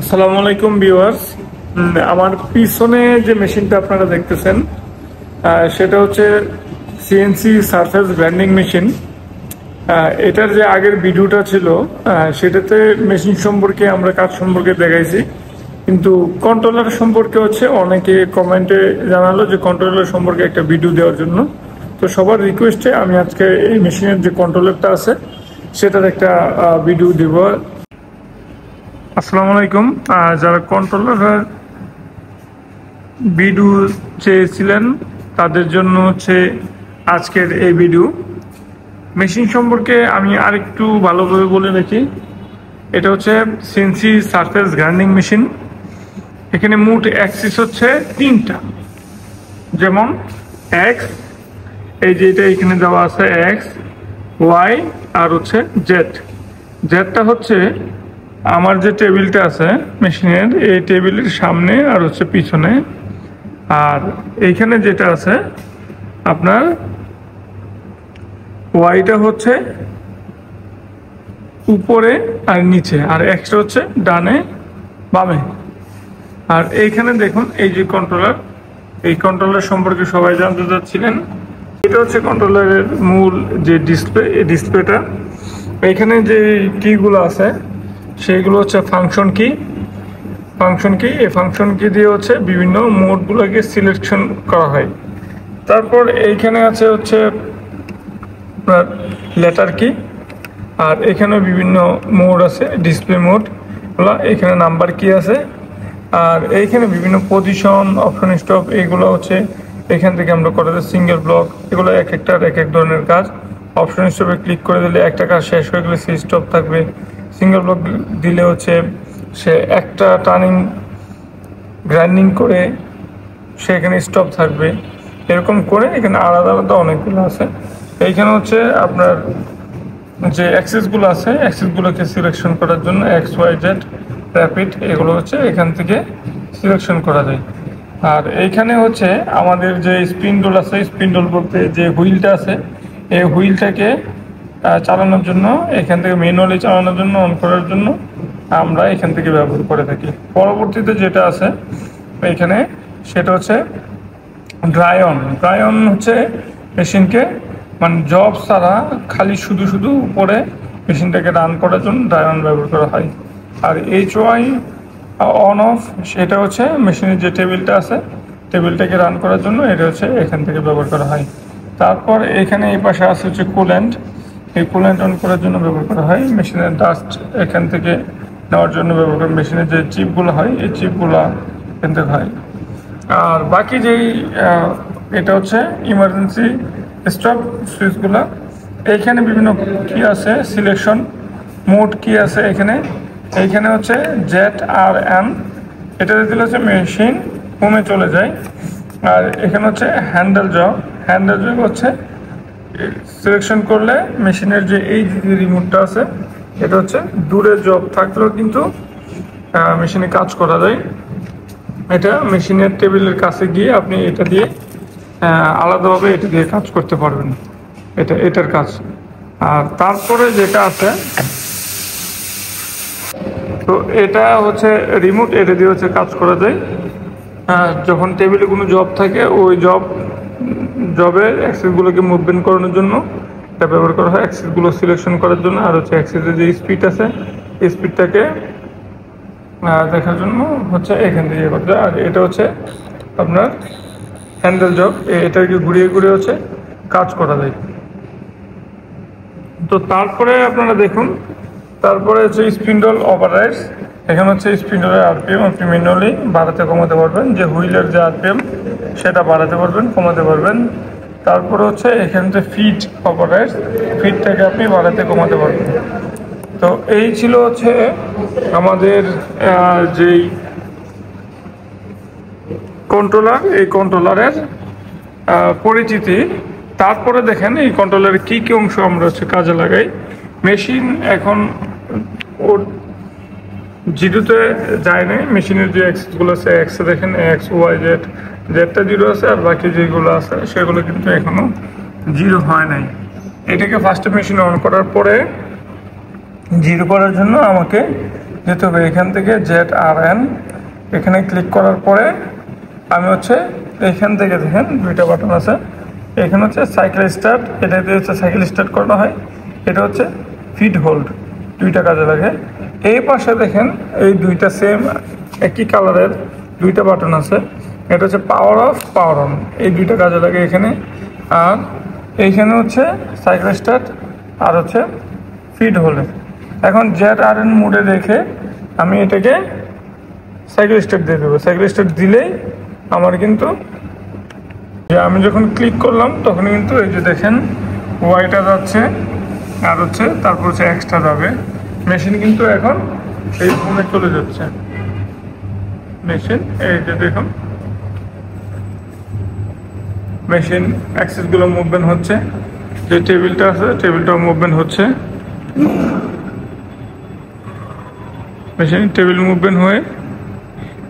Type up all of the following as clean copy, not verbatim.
আসসালামু আলাইকুম ভিউয়ার্স। আমার পিছনে যে মেশিনটা আপনারা দেখতেছেন সেটা হচ্ছে সিএনসি সারফেস গ্রাইন্ডিং মেশিন। এটার যে আগের ভিডিওটা ছিল সেটাতে মেশিন সম্পর্কে আমরা কাজ সম্পর্কে দেখাইছি, কিন্তু কন্ট্রোলার সম্পর্কে হচ্ছে অনেকে কমেন্টে জানালো যে কন্ট্রোলার সম্পর্কে একটা ভিডিও দেওয়ার জন্য। তো সবার রিকোয়েস্টে আমি আজকে এই মেশিনের যে কন্ট্রোলারটা আছে সেটার একটা ভিডিও দিব। আসসালামু আলাইকুম। যারা কন্ট্রোলার ভিডিও চেয়েছিলেন তাদের জন্য হচ্ছে আজকের এই ভিডিও। মেশিন সম্পর্কে আমি আরেকটু ভালোভাবে বলে রাখি। এটা হচ্ছে সিএনসি সারফেস গ্রাইন্ডিং মেশিন। এখানে মোট অ্যাক্সিস হচ্ছে তিনটা, যেমন এক্স, এই যে এটা এখানে দেওয়া আছে এক্স, ওয়াই আর হচ্ছে জেড। জেডটা হচ্ছে আমার যে টেবিলটা আছে মেশিনের, এই টেবিলের সামনে আর হচ্ছে পিছনে। আর এইখানে যেটা আছে আপনার ওয়াইটা হচ্ছে উপরে আর নিচে, আর এক্সটা হচ্ছে ডানে বামে। আর এইখানে দেখুন এই যে কন্ট্রোলার, এই কন্ট্রোলার সম্পর্কে সবাই জানতে চাচ্ছিলেন। এটা হচ্ছে কন্ট্রোলারের মূল যে ডিসপ্লে, এই ডিসপ্লেটা। এইখানে যে কিগুলো আছে সেইগুলো হচ্ছে ফাংশন কি। এই ফাংশন কি দিয়ে হচ্ছে বিভিন্ন মোডগুলোকে সিলেকশন করা হয়। তারপর এইখানে আছে হচ্ছে আপনার লেটার কি, আর এখানে বিভিন্ন মোড আছে, ডিসপ্লে মোড গুলো। এখানে নাম্বার কি আছে, আর এইখানে বিভিন্ন পজিশন, অপশন, স্টপ, এগুলো হচ্ছে এখান থেকে আমরা করে দিই। সিঙ্গেল ব্লক, এগুলো এক একটার এক এক ধরনের কাজ। অপশন স্টপে ক্লিক করে দিলে একটা কাজ শেষ হয়ে গেলে সেই স্টপ থাকবে। সিঙ্গেল ব্লক দিলে হচ্ছে সে একটা টার্নিং গ্রাইন্ডিং করে সেখানে স্টপ থাকবে। এরকম করে এখানে আলাদা আলাদা অনেকগুলো আছে। এইখানে হচ্ছে আপনার যে অ্যাক্সেসগুলো আছে, অ্যাক্সেসগুলোকে সিলেকশন করার জন্য এক্স, ওয়াই, জেড, র্যাপিড, এগুলো হচ্ছে এখান থেকে সিলেকশন করা যায়। আর এইখানে হচ্ছে আমাদের যে স্পিন্ডল আছে, স্পিন্ডল বলতে যে হুইলটা আছে, এই হুইলটাকে চালানোর জন্য, এখান থেকে ম্যানুয়ালি চালানোর জন্য, অন করার জন্য আমরা এখান থেকে ব্যবহার করে থাকি। পরবর্তীতে যেটা আছে এখানে সেটা হচ্ছে ড্রাই অন হচ্ছে মেশিনকে মানে জব ছাড়া খালি শুধু উপরে মেশিনটাকে রান করার জন্য ড্রাই অন ব্যবহার করা হয়। আর HY অন অফ সেটা হচ্ছে মেশিনের যে টেবিলটা আছে, টেবিলটাকে রান করার জন্য এটা হচ্ছে এখান থেকে ব্যবহার করা হয়। তারপর এখানে এই পাশে আছে হচ্ছে কুল্যান্ট, এই কুল্যান্ট অন করার জন্য ব্যবহার করা হয়। মেশিনের ডাস্ট এখান থেকে নেওয়ার জন্য ব্যবহার করা, মেশিনের যে চিপগুলো হয় এই চিপগুলো এখান থেকে হয়। আর বাকি যেই এটা হচ্ছে ইমার্জেন্সি স্টপ সুইচগুলো। এইখানে বিভিন্ন কি আছে, সিলেকশন মোড কি আছে এইখানে হচ্ছে জেড আর এন, এটা দিলে হচ্ছে মেশিন হোমে চলে যায়। আর এখানে হচ্ছে হ্যান্ডেল জব হচ্ছে সিলেকশন করলে মেশিনের যে এই যে রিমোটটা আছে এটা হচ্ছে দূরে জব থাকলেও কিন্তু মেশিনে কাজ করা যায়। এটা মেশিনের টেবিলের কাছে গিয়ে আপনি এটা দিয়ে আলাদাভাবে এটা দিয়ে কাজ করতে পারবেন, এটার কাজ। আর তারপরে যেটা আছে তো এটা হচ্ছে রিমোট, এটা দিয়ে হচ্ছে কাজ করা যায়। যখন টেবিলে কোনো জব থাকে ওই জবের অ্যাক্সেসগুলোকে মুভমেন্ট করানোর জন্য এটা ব্যবহার করা হয়, অ্যাক্সেসগুলো সিলেকশন করার জন্য। আর হচ্ছে অ্যাক্সেসের যে স্পিড আছে এই স্পিডটাকে দেখার জন্য হচ্ছে এখান থেকে করতে হয়। আর এটা হচ্ছে আপনার হ্যান্ডেল জব, এটাকে ঘুরিয়ে হচ্ছে কাজ করা যায়। তো তারপরে আপনারা দেখুন, তারপরে হচ্ছে স্পিন্ডল অপারেটস। এখানে হচ্ছে স্পিন্ডলের আরপিএম আপনি ম্যানুয়ালি বাড়াতে কমাতে পারবেন, যে হুইলের যে আরপিএম সেটা বাড়াতে পারবেন, কমাতে পারবেন। তারপরে হচ্ছে এখানে যে ফিট অপারেটস, ফিটটাকে আপনি বাড়াতে কমাতে পারবেন। তো এই ছিল হচ্ছে আমাদের যেই কন্ট্রোলার, এই কন্ট্রোলারের পরিচিতি। তারপরে দেখেন এই কন্ট্রোলারের কী অংশ আমরা হচ্ছে কাজে লাগাই। মেশিন এখন ওর জিরোতে যায় নাই, মেশিনের যে এক্সগুলো আছে এক্সে দেখেন এক্স, ওয়াই, জেডটা জিরো আছে, আর বাকি যেগুলো আছে সেগুলো কিন্তু এখনো জিরো হয় নাই। এটাকে ফার্স্টে মেশিন অন করার পরে জিরো করার জন্য আমাকে যেতে হবে এখান থেকে ZRN, এখানে ক্লিক করার পরে আমি হচ্ছে এখান থেকে দেখেন দুইটা বাটন আছে, এখানে হচ্ছে সাইকেল স্টার্ট, এটা দিয়ে হচ্ছে সাইকেল স্টার্ট করা হয়, এটা হচ্ছে ফিট হোল্ড, দুইটা কাজে লাগে। এই পাশে দেখেন এই দুইটা সেম একই কালারের দুইটা বাটন আছে, এটা হচ্ছে পাওয়ার অফ, পাওয়ার অন, এই দুইটা কাজে লাগে এখানে। আর এইখানে হচ্ছে সাইকেল স্টার্ট আর হচ্ছে ফিট হোল্ড। এখন ZRN মোডে রেখে আমি এটাকে সাইকেল স্টার্ট দিয়ে দেবো। সাইকেল স্টার্ট দিলেই আমার কিন্তু যে আমি যখন ক্লিক করলাম তখন কিন্তু এই যে দেখেন ওয়াইটা যাচ্ছে আর হচ্ছে তারপর হচ্ছে এক্সট্রা যাবে। মেশিন কিন্তু এখন এই ফোনে চলে যাচ্ছে মেশিন, এই যে দেখুন মেশিন অ্যাক্সেসগুলো মুভমেন্ট হচ্ছে, যে টেবিলটা আছে টেবিলটাও মুভমেন্ট হচ্ছে, মেশিন টেবিল মুভমেন্ট হয়ে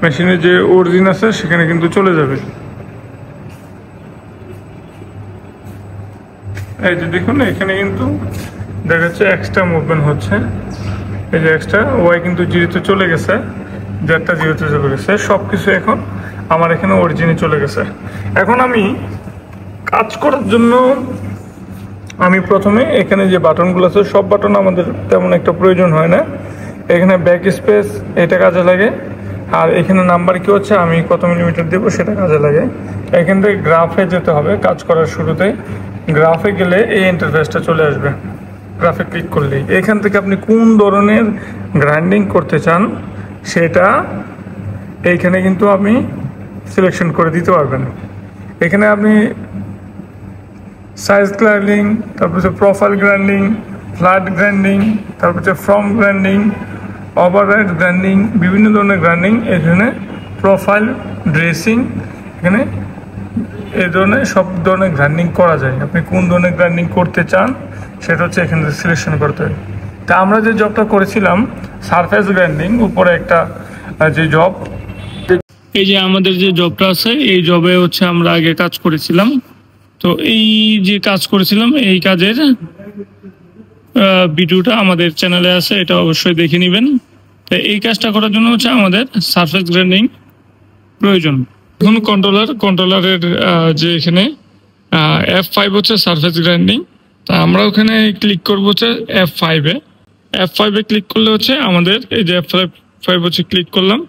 মেশিনের যে অরিজিন আছে সেখানে কিন্তু চলে যাবে। এই যে দেখুন এখানে কিন্তু দেখা যাচ্ছে এক্সট্রা মুভমেন্ট হচ্ছে, এই যে এক্সট্রা ওয়াই কিন্তু জিরোতে চলে গেছে, জেডটা জিরোতে চলে গেছে, সব কিছু এখন আমার এখানে অরিজিনে চলে গেছে। এখন আমি কাজ করার জন্য আমি প্রথমে এখানে যে বাটনগুলো আছে সব বাটন আমাদের তেমন একটা প্রয়োজন হয় না, এখানে ব্যাক স্পেস এটা কাজে লাগে, আর এখানে নাম্বার কি হচ্ছে আমি কত মিলিমিটার দেবো সেটা কাজে লাগে। এখান থেকে গ্রাফে যেতে হবে, কাজ করার শুরুতে গ্রাফে গেলে এই ইন্টারফেসটা চলে আসবে, গ্রাফে ক্লিক করলেই এখান থেকে আপনি কোন ধরনের গ্রাইন্ডিং করতে চান সেটা এইখানে কিন্তু আপনি সিলেকশন করে দিতে পারবেন। এখানে আপনি সাইজ গ্রাইন্ডিং, তারপর হচ্ছে প্রোফাইল গ্রাইন্ডিং, ফ্ল্যাট গ্রাইন্ডিং, তারপর হচ্ছে ফ্রম গ্রাইন্ডিং, ওভাররাইড গ্রাইন্ডিং, বিভিন্ন ধরনের গ্রাইন্ডিং এখানে, প্রোফাইল ড্রেসিং, এখানে এই ধরনের সব ধরনের গ্রাইন্ডিং করা যায়। আপনি কোন ধরনের গ্রাইন্ডিং করতে চান সেটা হচ্ছে এখানে সিলেকশন করতে হয়। তা আমরা যে জবটা করেছিলাম সারফেস গ্রাইন্ডিং, উপরে একটা যে জব, এই যে আমাদের যে জবটা আছে এই জবে হচ্ছে আমরা আগে কাজ করেছিলাম। তো এই যে কাজ করেছিলাম এই কাজের ভিডিওটা আমাদের চ্যানেলে আছে, এটা অবশ্যই দেখে নেবেন। তো এই কাজটা করার জন্য হচ্ছে আমাদের সারফেস গ্রাইন্ডিং প্রয়োজন। এখন কন্ট্রোলারের যে এখানে F5 হচ্ছে সারফেস গ্রাইন্ডিং, তা আমরা ওখানে ক্লিক করবো হচ্ছে F5-এ ক্লিক করলে হচ্ছে আমাদের এই যে F5 হচ্ছে ক্লিক করলাম,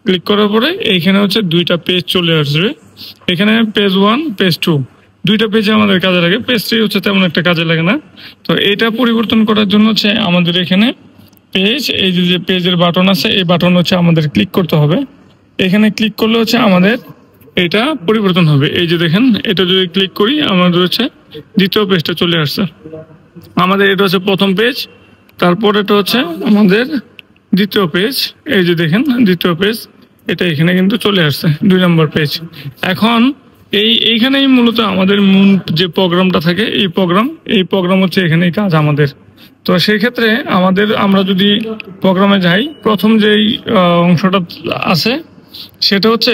ক্লিক করার পরে এইখানে হচ্ছে দুইটা পেজ চলে আসবে। এখানে পেজ 1 পেজ 2 দুইটা পেজে আমাদের কাজে লাগে, পেজ 3 হচ্ছে তেমন একটা কাজে লাগে না। তো এটা পরিবর্তন করার জন্য হচ্ছে আমাদের এখানে পেজ, এই যে পেজের বাটন আছে এই বাটন হচ্ছে আমাদের ক্লিক করতে হবে। এখানে ক্লিক করলে হচ্ছে আমাদের এটা পরিবর্তন হবে। এই যে দেখেন এটা যদি ক্লিক করি আমাদের হচ্ছে দ্বিতীয় পেজটা চলে আসছে। আমাদের এটা হচ্ছে প্রথম পেজ, তারপর এটা হচ্ছে আমাদের দ্বিতীয় পেজ, এই যে দেখেন দ্বিতীয় পেজ, এটা এখানে কিন্তু চলে আসছে 2 নম্বর পেজ। এখন এইখানেই মূলত আমাদের মূল যে প্রোগ্রামটা থাকে এই প্রোগ্রাম হচ্ছে এখানেই কাজ আমাদের। তো সেই ক্ষেত্রে আমরা যদি প্রোগ্রামে যাই, প্রথম যেই অংশটা আছে সেটা হচ্ছে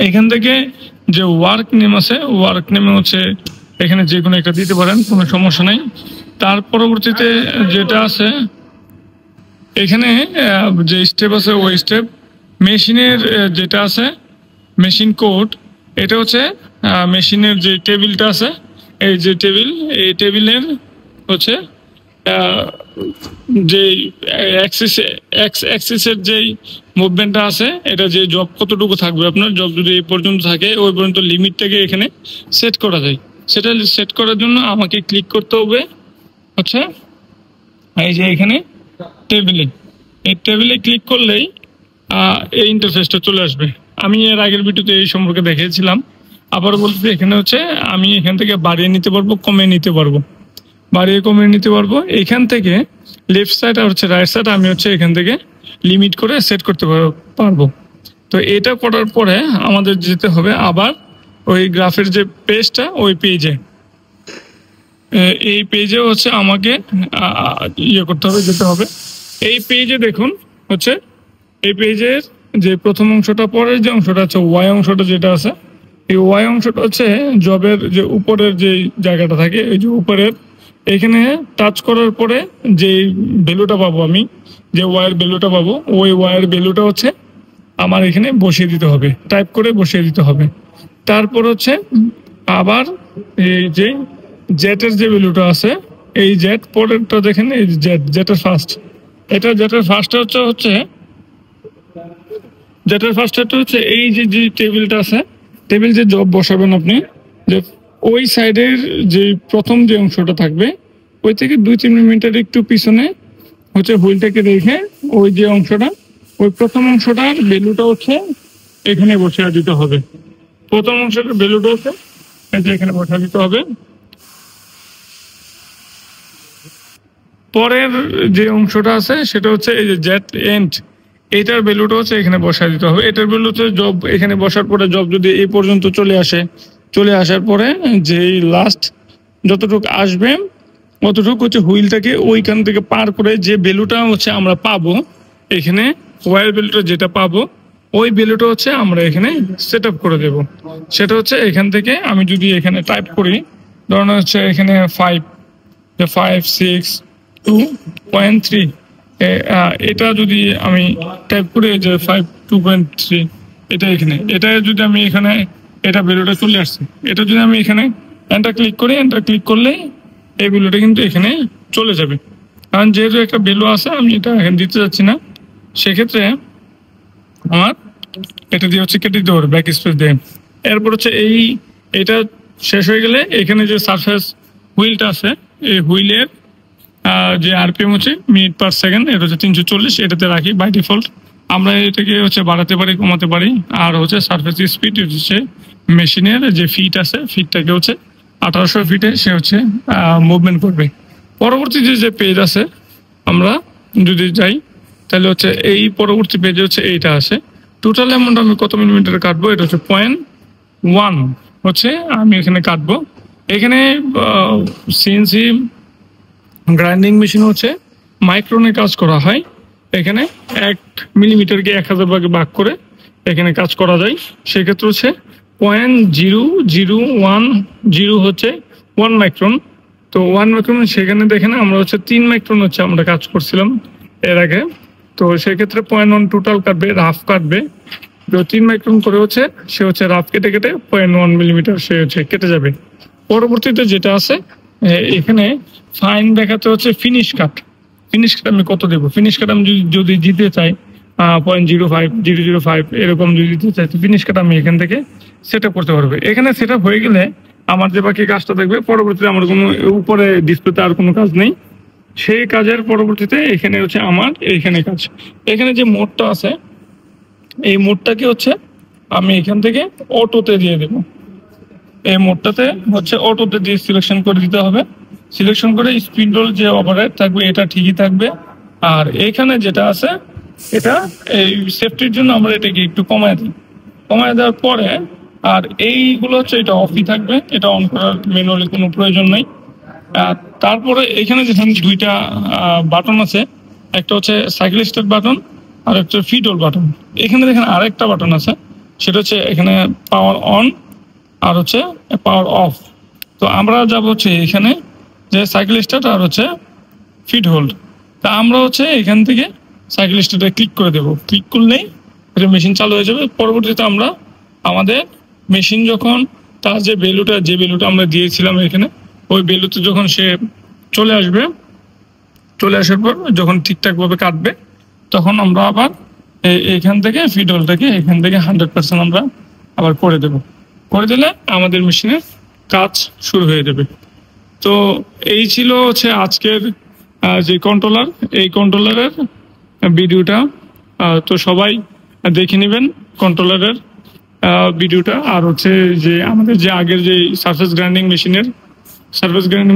এখান থেকে যে ওয়ার্ক নেম আছে, ওয়ার্ক নেমে হচ্ছে এখানে যে কোনো একটা দিতে পারেন, কোনো সমস্যা নেই। তার পরবর্তীতে যেটা আছে এখানে যে স্টেপ আছে ওই স্টেপ, মেশিনের যেটা আছে মেশিন কোড, এটা হচ্ছে মেশিনের যে টেবিলটা আছে এই যে এই টেবিলের হচ্ছে যে অ্যাক্সিসের যেই মুভমেন্টটা আছে, এটা যে জব কতটুকু থাকবে, আপনার জব যদি এই পর্যন্ত থাকে ওই পর্যন্ত লিমিটটাকে এখানে সেট করা যায়। সেটা সেট করার জন্য আমাকে ক্লিক করতে হবে আচ্ছা এই যে এখানে এই টেবিলে ক্লিক করলেই এই ইন্টারফেসটা চলে আসবে। আমি এর আগের ভিডিওতে এই সম্পর্কে দেখিয়েছিলাম, আবার বলতে এখানে হচ্ছে আমি এখান থেকে বাড়িয়ে নিতে পারবো, কমিয়ে নিতে পারবো, বাড়িয়ে কমিয়ে নিতে পারবো। এখান থেকে লেফট সাইড আর হচ্ছে রাইট সাইড আমি হচ্ছে এখান থেকে লিমিট করে সেট করতে পারবো। তো এটা করার পরে আমাদের যেতে হবে আবার ওই গ্রাফের যে পেজটা ওই পেজে, এই পেজে হচ্ছে আমাকে করতে হবে, যেতে হবে। এই পেজে দেখুন হচ্ছে এই পেজের যে প্রথম অংশটা, পরের যে অংশটা আছে ওয়াই অংশটা যেটা আছে, এই ওয়াই অংশটা হচ্ছে জবের যে উপরের যে জায়গাটা থাকে এই যে উপরের, এখানে টাচ করার পরে যে ভ্যালুটা পাবো আমি যে ওয়ার ভ্যালুটা পাবো ওই ওয়ার ভ্যালুটা হচ্ছে আমার এখানে বসিয়ে দিতে হবে, টাইপ করে বসিয়ে দিতে হবে। তারপর হচ্ছে আবার এই যে জেটের যে ভ্যালুটা আছে, এই জেট পরেরটা দেখেন, এই জেটের ফার্স্ট, এটা জেটের ফার্স্ট হচ্ছে জেটের ফার্স্টটা হচ্ছে এই যে যে টেবিলটা আছে, টেবিল যে জব বসাবেন আপনি, যে ওই সাইডের যে প্রথম যে অংশটা থাকবে ওই থেকে 2-3 মিনিটের একটু পিছনে হচ্ছে হুইলটাকে রেখে ওই যে অংশটা, ওই প্রথম অংশটার ভ্যালুটা হচ্ছে এখানে বসিয়ে দিতে হবে। প্রথম অংশটার ভ্যালুটা হচ্ছে এই যে এখানে বসিয়ে দিতে হবে। পরের যে অংশটা আছে সেটা হচ্ছে এই যে জেট এন্ড, এইটার ভ্যালুটা হচ্ছে এখানে বসায় দিতে হবে। এটার ভ্যালু হচ্ছে জব, এখানে বসার পরে জব যদি এই পর্যন্ত চলে আসে, চলে আসার পরে যেই লাস্ট যতটুকু আসবে অতটুকু হচ্ছে হুইলটাকে ওইখান থেকে পার করে যে ভ্যালুটা হচ্ছে আমরা পাবো এখানে, ওয়ার ভ্যালুটা যেটা পাবো ওই ভ্যালুটা হচ্ছে আমরা এখানে সেট আপ করে দেব। সেটা হচ্ছে এখান থেকে আমি যদি এখানে টাইপ করি, ধরুন হচ্ছে এখানে 5.6.2.3, এটা যদি আমি টাইপ করি যে 5.2.3, এটা এখানে, এটা যদি আমি এখানে, এটা ভ্যালুটা চলে আসছে, এটা যদি আমি এখানে এন্টার ক্লিক করি, এন্টার ক্লিক করলেই এই ভ্যালুটা কিন্তু এখানে চলে যাবে। কারণ যেহেতু একটা ভ্যালু আছে আমি এটা এখানে দিতে যাচ্ছি না, সেক্ষেত্রে আমার এটা দিয়ে হচ্ছে কেটে দিতে হবে ব্যাক স্পেস দিয়ে। এরপর হচ্ছে এটা শেষ হয়ে গেলে এখানে যে সারফেস হুইলটা আছে, এই হুইলের যে আরপিএম হচ্ছে মিনিট পার সেকেন্ড, এটা হচ্ছে 340, এটাতে রাখি বাই ডিফল্ট। আমরা এটাকে হচ্ছে বাড়াতে পারি, কমাতে পারি। আর হচ্ছে সারফেস স্পিড হচ্ছে মেশিনের যে ফিট আছে, ফিটটাকে হচ্ছে 1800 ফিটে সে হচ্ছে মুভমেন্ট করবে। পরবর্তী যে পেজ আছে আমরা যদি যাই তাহলে হচ্ছে এই পরবর্তী পেজে হচ্ছে এইটা আছে, টোটাল অ্যামাউন্ট আমি কত মিলিমিটার কাটবো, এটা হচ্ছে 0.1 হচ্ছে আমি এখানে কাটবো। এখানে সিএনসি গ্রাইন্ডিং মেশিন হচ্ছে মাইক্রনে কাজ করা হয়, এখানে 1 মিলিমিটারকে 1000 ভাগে ভাগ করে এখানে কাজ করা যায়। সেক্ষেত্রে হচ্ছে 0.0010 হচ্ছে 1 মাইক্রন। তো 1 মাইক্রন সেখানে দেখেন আমরা হচ্ছে 3 মাইক্রন হচ্ছে আমরা কাজ করছিলাম এর আগে। তো সেক্ষেত্রে 0.1 টোটাল কাটবে, রাফ কাটবে। তো 3 মাইক্রন করে হচ্ছে সে হচ্ছে রাফ কেটে কেটে 0.1 মিলিমিটার সে হচ্ছে কেটে যাবে। পরবর্তীতে যেটা আছে এখানে ফাইন দেখাতে হচ্ছে ফিনিশ কাট। ফিনিশ কাট আমি কত দেবো, ফিনিশ কাট আমি যদি দিতে চাই 0.05 এরকম যদি দিতে চাই, তো ফিনিশ কাট আমি এখান থেকে সেট আপ করতে পারবো। এখানে সেট আপ হয়ে গেলে আমার যে বাকি কাজটা দেখবে, পরবর্তীতে আমার কোনো উপরে ডিসপ্লেতে আর কোনো কাজ নেই। সেই কাজের পরবর্তীতে এখানে হচ্ছে আমার এইখানে কাজ, এখানে যে মোডটা আছে এই মোডটাকে হচ্ছে আমি এখান থেকে অটোতে দিয়ে দেবো। এই মোডটাতে হচ্ছে অটোতে দিয়ে সিলেকশন করে দিতে হবে। সিলেকশন করে স্পিড রোল যে অপারেট থাকবে এটা ঠিকই থাকবে। আর এখানে যেটা আছে এটা এই সেফটির জন্য আমরা এটাকে একটু কমায় দিই। কমায় দেওয়ার পরে আর এইগুলো হচ্ছে এটা অফই থাকবে, এটা অন করার ম্যানুয়ালি কোনো প্রয়োজন নেই। তারপরে এখানে যেখানে দুইটা বাটন আছে, একটা হচ্ছে সাইকেল স্টার্ট বাটন আর একটা ফিড হোল্ড বাটন। এখানে দেখেন আরেকটা বাটন আছে, সেটা হচ্ছে এখানে পাওয়ার অন আর হচ্ছে পাওয়ার অফ। তো আমরা যাব হচ্ছে এখানে যে সাইকেল স্টার্ট আর হচ্ছে ফিড হোল্ড। তা আমরা হচ্ছে এখান থেকে সাইকেল স্টার্টে ক্লিক করে দেবো। ক্লিক করলেই এটা মেশিন চালু হয়ে যাবে। পরবর্তীতে আমরা আমাদের মেশিন যখন তার যে ভ্যালুটা আমরা দিয়েছিলাম এখানে, ওই ভ্যালুতে যখন সে চলে আসবে, চলে আসার পর যখন ঠিকঠাকভাবে কাটবে, তখন আমরা আবার এখান থেকে ফিড হোলটাকে এখান থেকে 100% আমরা আবার করে দেব। করে দিলে আমাদের মেশিনের কাজ শুরু হয়ে যাবে। তো এই ছিল হচ্ছে আজকের যে কন্ট্রোলার, এই কন্ট্রোলারের ভিডিওটা। তো সবাই দেখে নেবেন কন্ট্রোলারের ভিডিওটা। আর হচ্ছে যে আমাদের যে আগের যে সারফেস গ্রাইন্ডিং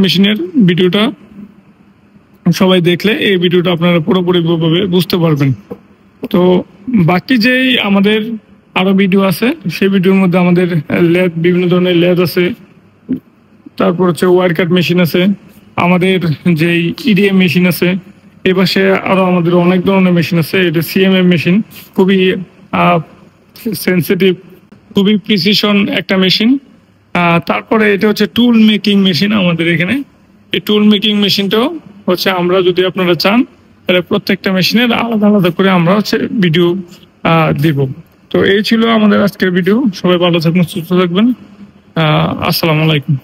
মেশিনের ভিডিওটা সবাই দেখলে এই ভিডিওটা আপনারা পুরোপুরিভাবে বুঝতে পারবেন। তো বাকি যেই আমাদের আরো ভিডিও আছে সেই ভিডিওর মধ্যে আমাদের লেদ, বিভিন্ন ধরনের লেদ আছে, তারপর হচ্ছে ওয়ার কাট মেশিন আছে, আমাদের যেই ইডিএম মেশিন আছে, এই পাশে আরো আমাদের অনেক ধরনের মেশিন আছে। এটা সিএমএম মেশিন, খুবই সেন্সিটিভ, খুবই প্রিসিশন একটা মেশিন। তারপরে এটা হচ্ছে টুল মেকিং মেশিন আমাদের এখানে। এই টুল মেকিং মেশিনটাও হচ্ছে আমরা যদি আপনারা চান তাহলে প্রত্যেকটা মেশিনের আলাদা আলাদা করে আমরা হচ্ছে ভিডিও দিব। তো এই ছিল আমাদের আজকের ভিডিও। সবাই ভালো থাকবেন, সুস্থ থাকবেন। আসসালামু আলাইকুম।